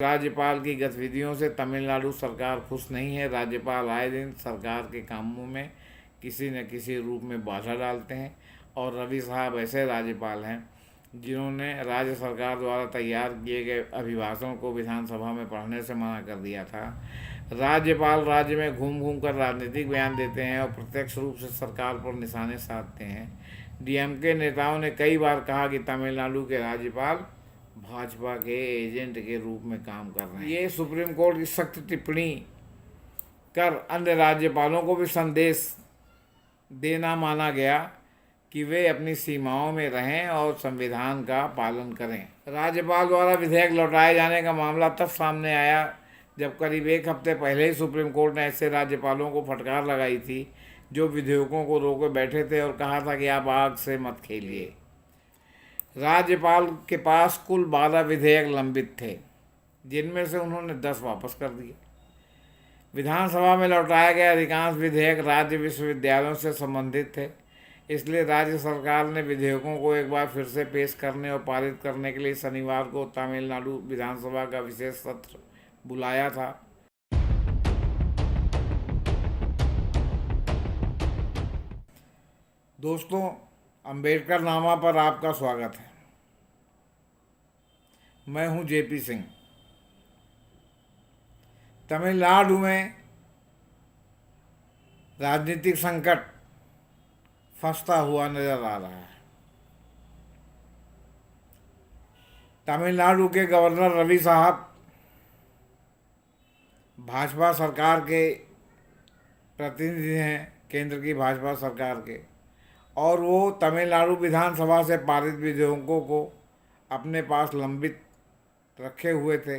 राज्यपाल की गतिविधियों से तमिलनाडु सरकार खुश नहीं है। राज्यपाल आए दिन सरकार के कामों में किसी न किसी रूप में बाधा डालते हैं और रवि साहब ऐसे राज्यपाल हैं जिन्होंने राज्य सरकार द्वारा तैयार किए गए अभिभाषण को विधानसभा में पढ़ने से मना कर दिया था। राज्यपाल राज्य में घूम घूम कर राजनीतिक बयान देते हैं और प्रत्यक्ष रूप से सरकार पर निशाने साधते हैं। डीएमके नेताओं ने कई बार कहा कि तमिलनाडु के राज्यपाल भाजपा के एजेंट के रूप में काम कर रहे हैं। ये सुप्रीम कोर्ट की सख्त टिप्पणी कर अन्य राज्यपालों को भी संदेश देना माना गया कि वे अपनी सीमाओं में रहें और संविधान का पालन करें। राज्यपाल द्वारा विधेयक लौटाए जाने का मामला तब सामने आया जब करीब एक हफ्ते पहले ही सुप्रीम कोर्ट ने ऐसे राज्यपालों को फटकार लगाई थी जो विधेयकों को रोके बैठे थे और कहा था कि आप आग से मत खेलिए। राज्यपाल के पास कुल 12 विधेयक लंबित थे, जिनमें से उन्होंने 10 वापस कर दिए। विधानसभा में लौटाए गए अधिकांश विधेयक राज्य विश्वविद्यालयों से संबंधित थे, इसलिए राज्य सरकार ने विधेयकों को एक बार फिर से पेश करने और पारित करने के लिए शनिवार को तमिलनाडु विधानसभा का विशेष सत्र बुलाया था। दोस्तों, अंबेडकर नामा पर आपका स्वागत है। मैं हूं जेपी सिंह। तमिलनाडु में राजनीतिक संकट फंसता हुआ नजर आ रहा है। तमिलनाडु के गवर्नर रवि साहब भाजपा सरकार के प्रतिनिधि हैं, केंद्र की भाजपा सरकार के, और वो तमिलनाडु विधानसभा से पारित विधेयकों को अपने पास लंबित रखे हुए थे।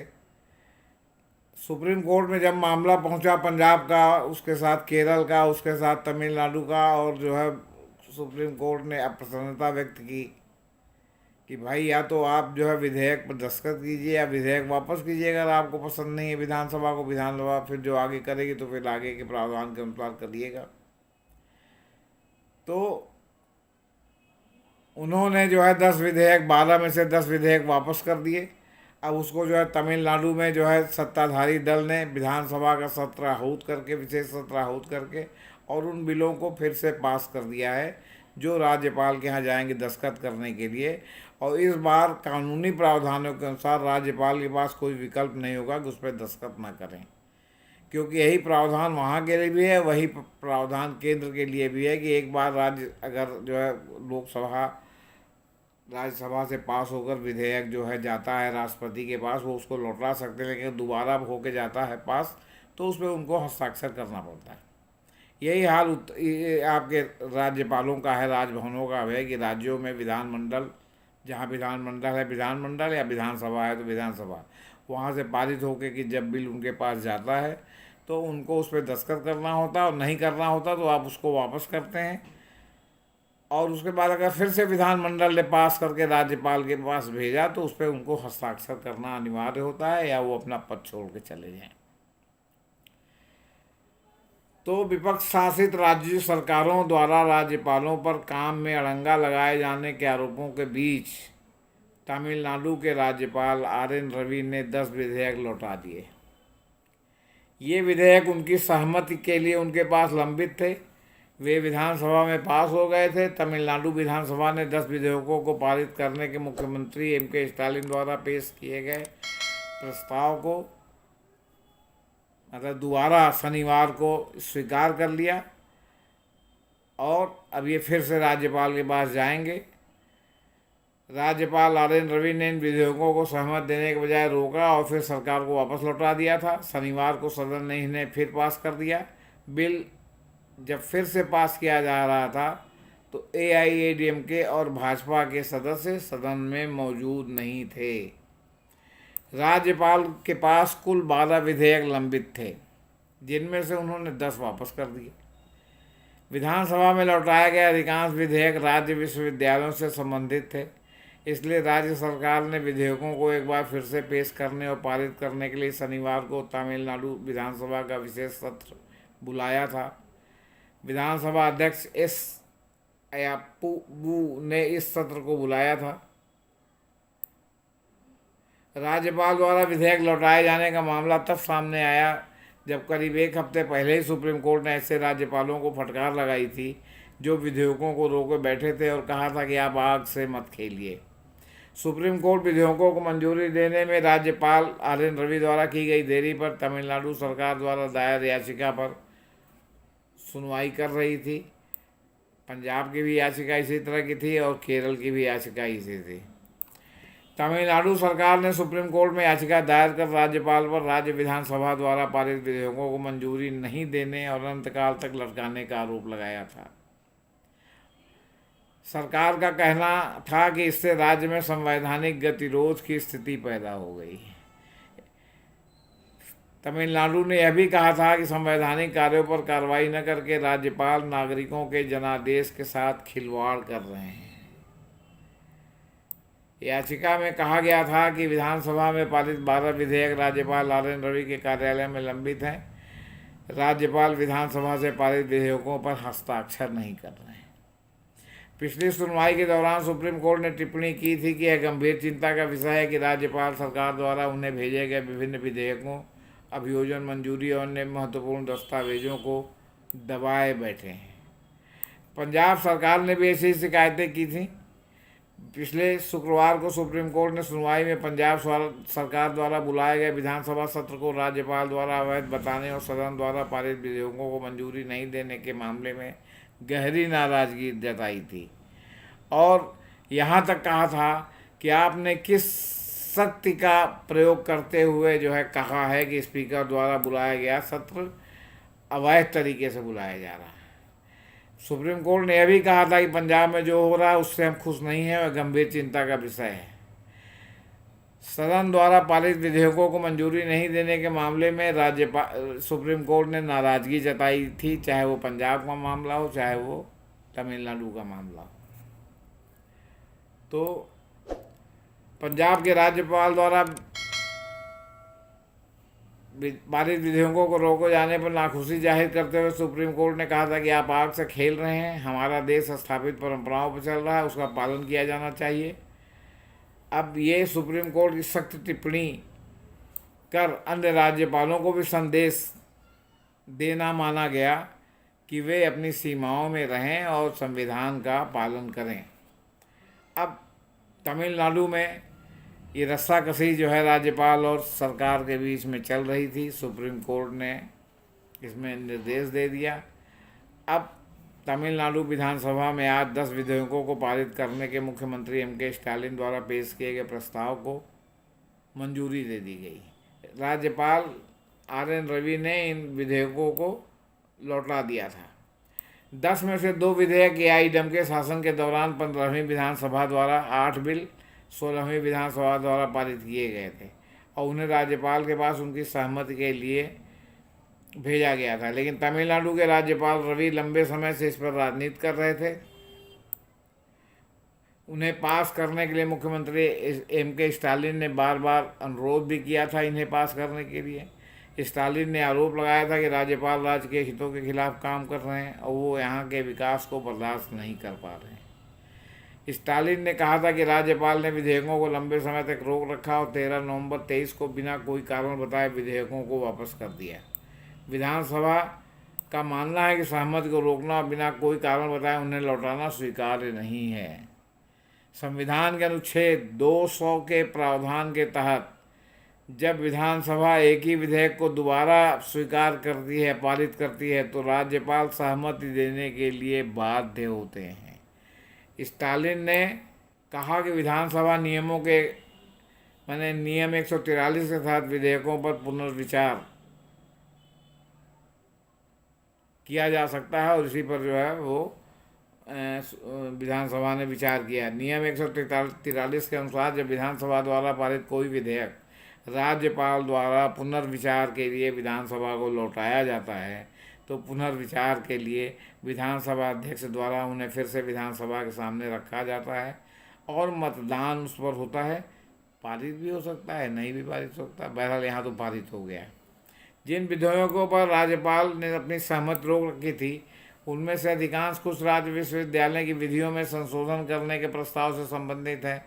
सुप्रीम कोर्ट में जब मामला पहुंचा पंजाब का, उसके साथ केरल का, उसके साथ तमिलनाडु का, और जो है सुप्रीम कोर्ट ने अप्रसन्नता व्यक्त की कि भाई या तो आप जो है विधेयक पर दस्तखत कीजिए या विधेयक वापस कीजिए अगर आपको पसंद नहीं है विधानसभा को। विधानसभा फिर जो आगे करेगी तो फिर आगे के प्रावधान के अनुसार करिएगा। तो उन्होंने जो है 10 विधेयक, 12 में से 10 विधेयक वापस कर दिए। अब उसको जो है तमिलनाडु में जो है सत्ताधारी दल ने विधानसभा का सत्र आहूत करके, विशेष सत्र आहूत करके, और उन बिलों को फिर से पास कर दिया है जो राज्यपाल के यहाँ जाएंगे दस्तखत करने के लिए। और इस बार कानूनी प्रावधानों के अनुसार राज्यपाल के पास कोई विकल्प नहीं होगा कि उस पर दस्तखत ना करें, क्योंकि यही प्रावधान वहाँ के लिए भी है, वही प्रावधान केंद्र के लिए भी है कि एक बार राज्य अगर जो है लोकसभा राज्यसभा से पास होकर विधेयक जो है जाता है राष्ट्रपति के पास, वो उसको लौटा सकते हैं, लेकिन दोबारा होके जाता है पास तो उस पर उनको हस्ताक्षर करना पड़ता है। यही हाल आपके राज्यपालों का है, राजभवनों का है कि राज्यों में विधानमंडल, जहाँ विधानमंडल है विधानमंडल, या विधानसभा है तो विधानसभा, वहाँ से पारित होकर कि जब बिल उनके पास जाता है तो उनको उस पर दस्तखत करना होता है, और नहीं करना होता तो आप उसको वापस करते हैं। और उसके बाद अगर फिर से विधानमंडल ने पास करके राज्यपाल के पास भेजा तो उस पर उनको हस्ताक्षर करना अनिवार्य होता है, या वो अपना पद छोड़ के चले जाएं। तो विपक्ष शासित राज्य सरकारों द्वारा राज्यपालों पर काम में अड़ंगा लगाए जाने के आरोपों के बीच तमिलनाडु के राज्यपाल RN रवि ने 10 विधेयक लौटा दिए। ये विधेयक उनकी सहमति के लिए उनके पास लंबित थे, वे विधानसभा में पास हो गए थे। तमिलनाडु विधानसभा ने 10 विधेयकों को पारित करने के मुख्यमंत्री MK स्टालिन द्वारा पेश किए गए प्रस्ताव को मतलब दोबारा शनिवार को स्वीकार कर लिया, और अब ये फिर से राज्यपाल के पास जाएंगे। राज्यपाल RN रवि ने इन विधेयकों को सहमत देने के बजाय रोका और फिर सरकार को वापस लौटा दिया था। शनिवार को सदन ने इन्हें फिर पास कर दिया। बिल जब फिर से पास किया जा रहा था तो AIADMK और भाजपा के सदस्य सदन में मौजूद नहीं थे। राज्यपाल के पास कुल 12 विधेयक लंबित थे, जिनमें से उन्होंने 10 वापस कर दिए। विधानसभा में लौटाए गए अधिकांश विधेयक राज्य विश्वविद्यालयों से संबंधित थे, इसलिए राज्य सरकार ने विधेयकों को एक बार फिर से पेश करने और पारित करने के लिए शनिवार को तमिलनाडु विधानसभा का विशेष सत्र बुलाया था। विधानसभा अध्यक्ष S अयप्पू ने इस सत्र को बुलाया था। राज्यपाल द्वारा विधेयक लौटाए जाने का मामला तब सामने आया जब करीब एक हफ्ते पहले ही सुप्रीम कोर्ट ने ऐसे राज्यपालों को फटकार लगाई थी जो विधेयकों को रोके बैठे थे और कहा था कि आप आग से मत खेलिए। सुप्रीम कोर्ट विधेयकों को मंजूरी देने में राज्यपाल आर एन रवि द्वारा की गई देरी पर तमिलनाडु सरकार द्वारा दायर याचिका पर सुनवाई कर रही थी। पंजाब की भी याचिका इसी तरह की थी और केरल की भी याचिका इसी थी। तमिलनाडु सरकार ने सुप्रीम कोर्ट में याचिका दायर कर राज्यपाल पर राज्य विधानसभा द्वारा पारित विधेयकों को मंजूरी नहीं देने और अनंतकाल तक लटकाने का आरोप लगाया था। सरकार का कहना था कि इससे राज्य में संवैधानिक गतिरोध की स्थिति पैदा हो गई। तमिलनाडु ने यह भी कहा था कि संवैधानिक कार्यों पर कार्रवाई न करके राज्यपाल नागरिकों के जनादेश के साथ खिलवाड़ कर रहे हैं। याचिका में कहा गया था कि विधानसभा में पारित 12 विधेयक राज्यपाल आर एन रवि के कार्यालय में लंबित हैं। राज्यपाल विधानसभा से पारित विधेयकों पर हस्ताक्षर नहीं कर रहे हैं। पिछली सुनवाई के दौरान सुप्रीम कोर्ट ने टिप्पणी की थी कि यह गंभीर चिंता का विषय है कि राज्यपाल सरकार द्वारा उन्हें भेजे गए विभिन्न विधेयकों, अभियोजन मंजूरी और अन्य महत्वपूर्ण दस्तावेजों को दबाए बैठे हैं। पंजाब सरकार ने भी ऐसी शिकायतें की थीं। पिछले शुक्रवार को सुप्रीम कोर्ट ने सुनवाई में पंजाब सरकार द्वारा बुलाए गए विधानसभा सत्र को राज्यपाल द्वारा अवैध बताने और सदन द्वारा पारित विधेयकों को मंजूरी नहीं देने के मामले में गहरी नाराजगी जताई थी और यहाँ तक कहा था कि आपने किस शक्ति का प्रयोग करते हुए जो है कहा है कि स्पीकर द्वारा बुलाया गया सत्र अवैध तरीके से बुलाया जा रहा है। सुप्रीम कोर्ट ने यह भी कहा था कि पंजाब में जो हो रहा है उससे हम खुश नहीं हैं और गंभीर चिंता का विषय है। सदन द्वारा पारित विधेयकों को मंजूरी नहीं देने के मामले में सुप्रीम कोर्ट ने नाराजगी जताई थी, चाहे वो पंजाब का मामला हो चाहे वो तमिलनाडु का मामला हो। तो पंजाब के राज्यपाल द्वारा पारित विधेयकों को रोके जाने पर नाखुशी जाहिर करते हुए सुप्रीम कोर्ट ने कहा था कि आप आग से खेल रहे हैं। हमारा देश स्थापित परंपराओं पर चल रहा है, उसका पालन किया जाना चाहिए। अब ये सुप्रीम कोर्ट की सख्त टिप्पणी कर अन्य राज्यपालों को भी संदेश देना माना गया कि वे अपनी सीमाओं में रहें और संविधान का पालन करें। अब तमिलनाडु में ये रस्साकसी जो है राज्यपाल और सरकार के बीच में चल रही थी। सुप्रीम कोर्ट ने इसमें निर्देश दे दिया। अब तमिलनाडु विधानसभा में आज 10 विधेयकों को पारित करने के मुख्यमंत्री एम.के. स्टालिन द्वारा पेश किए गए प्रस्ताव को मंजूरी दे दी गई। राज्यपाल आर एन रवि ने इन विधेयकों को लौटा दिया था। 10 में से 2 विधेयक एआईएमआईएम के शासन के दौरान 15वीं विधानसभा द्वारा, 8 बिल 16वीं विधानसभा द्वारा पारित किए गए थे और उन्हें राज्यपाल के पास उनकी सहमति के लिए भेजा गया था। लेकिन तमिलनाडु के राज्यपाल रवि लंबे समय से इस पर राजनीति कर रहे थे। उन्हें पास करने के लिए मुख्यमंत्री एम.के. स्टालिन ने बार बार अनुरोध भी किया था इन्हें पास करने के लिए। स्टालिन ने आरोप लगाया था कि राज्यपाल राज्य के हितों के खिलाफ काम कर रहे हैं और वो यहाँ के विकास को बर्दाश्त नहीं कर पा रहे हैं। स्टालिन ने कहा था कि राज्यपाल ने विधेयकों को लंबे समय तक रोक रखा और 13 नवंबर 23 को बिना कोई कारण बताए विधेयकों को वापस कर दिया। विधानसभा का मानना है कि सहमति को रोकना और बिना कोई कारण बताए उन्हें लौटाना स्वीकार्य नहीं है। संविधान के अनुच्छेद 200 के प्रावधान के तहत जब विधानसभा एक ही विधेयक को दोबारा स्वीकार करती है, पारित करती है, तो राज्यपाल सहमति देने के लिए बाध्य होते हैं। स्टालिन ने कहा कि विधानसभा नियमों के नियम 143 के तहत विधेयकों पर पुनर्विचार किया जा सकता है और इसी पर जो है वो विधानसभा ने विचार किया। नियम 143 के अनुसार जब विधानसभा द्वारा पारित कोई विधेयक राज्यपाल द्वारा पुनर्विचार के लिए विधानसभा को लौटाया जाता है तो पुनर्विचार के लिए विधानसभा अध्यक्ष द्वारा उन्हें फिर से विधानसभा के सामने रखा जाता है और मतदान उस पर होता है। पारित भी हो सकता है, नहीं भी पारित हो सकता। बहरहाल यहाँ तो पारित हो गया। जिन विधेयकों पर राज्यपाल ने अपनी सहमति रोक रखी थी उनमें से अधिकांश कुछ राज्य विश्वविद्यालय की विधियों में संशोधन करने के प्रस्ताव से संबंधित है।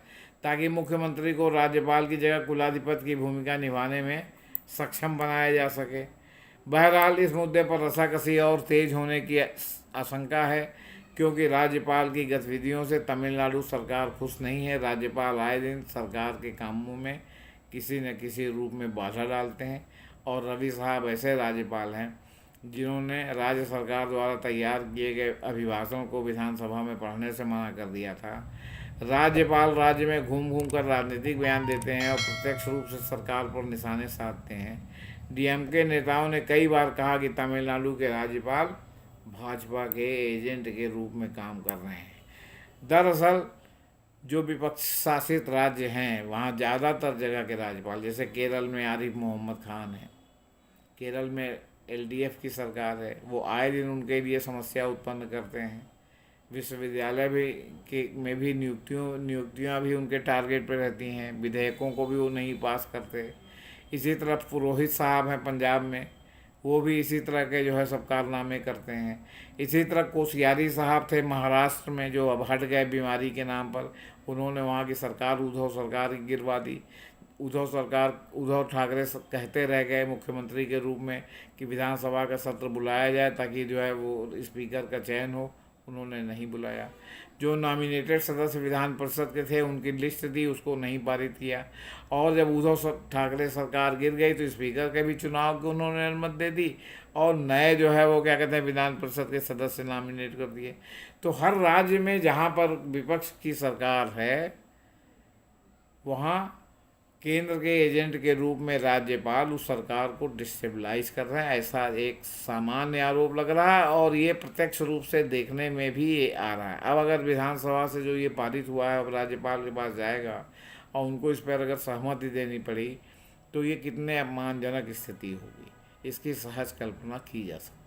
ताकि मुख्यमंत्री को राज्यपाल की जगह कुलाधिपति की भूमिका निभाने में सक्षम बनाया जा सके। बहरहाल इस मुद्दे पर रसाकसी और तेज होने की आशंका है, क्योंकि राज्यपाल की गतिविधियों से तमिलनाडु सरकार खुश नहीं है। राज्यपाल आए दिन सरकार के कामों में किसी न किसी रूप में बाधा डालते हैं, और रवि साहब ऐसे राज्यपाल हैं जिन्होंने राज्य सरकार द्वारा तैयार किए गए अभिभाषण को विधानसभा में पढ़ने से मना कर दिया था। राज्यपाल राज्य में घूम घूम कर राजनीतिक बयान देते हैं और प्रत्यक्ष रूप से सरकार पर निशाने साधते हैं। डीएमके नेताओं ने कई बार कहा कि तमिलनाडु के राज्यपाल भाजपा के एजेंट के रूप में काम कर रहे हैं। दरअसल जो विपक्ष शासित राज्य हैं वहाँ ज़्यादातर जगह के राज्यपाल, जैसे केरल में आरिफ मोहम्मद खान है, केरल में एलडीएफ की सरकार है, वो आए दिन उनके लिए समस्या उत्पन्न करते हैं। विश्वविद्यालय में भी नियुक्तियाँ भी उनके टारगेट पर रहती हैं। विधेयकों को भी वो नहीं पास करते। इसी तरह पुरोहित साहब हैं पंजाब में, वो भी इसी तरह के जो है सब कारनामे करते हैं। इसी तरह कोश्यारी साहब थे महाराष्ट्र में, जो अब हट गए बीमारी के नाम पर। उन्होंने वहाँ की सरकार उद्धव सरकार गिरवा दी। उद्धव ठाकरे कहते रह गए मुख्यमंत्री के रूप में कि विधानसभा का सत्र बुलाया जाए ताकि जो है वो स्पीकर का चयन हो। उन्होंने नहीं बुलाया। जो नॉमिनेटेड सदस्य विधान परिषद के थे उनकी लिस्ट दी, उसको नहीं पारित किया। और जब उद्धव ठाकरे सरकार गिर गई तो स्पीकर के भी चुनाव को उन्होंने अनुमति दे दी, और नए जो है वो क्या कहते हैं विधान परिषद के सदस्य नॉमिनेट कर दिए। तो हर राज्य में जहाँ पर विपक्ष की सरकार है वहाँ केंद्र के एजेंट के रूप में राज्यपाल उस सरकार को डिस्टेबलाइज कर रहे हैं, ऐसा एक सामान्य आरोप लग रहा है। और ये प्रत्यक्ष रूप से देखने में भी ये आ रहा है। अब अगर विधानसभा से जो ये पारित हुआ है अब राज्यपाल के पास जाएगा और उनको इस पर अगर सहमति देनी पड़ी तो ये कितने अपमानजनक स्थिति होगी, इसकी सहज कल्पना की जा सकती है।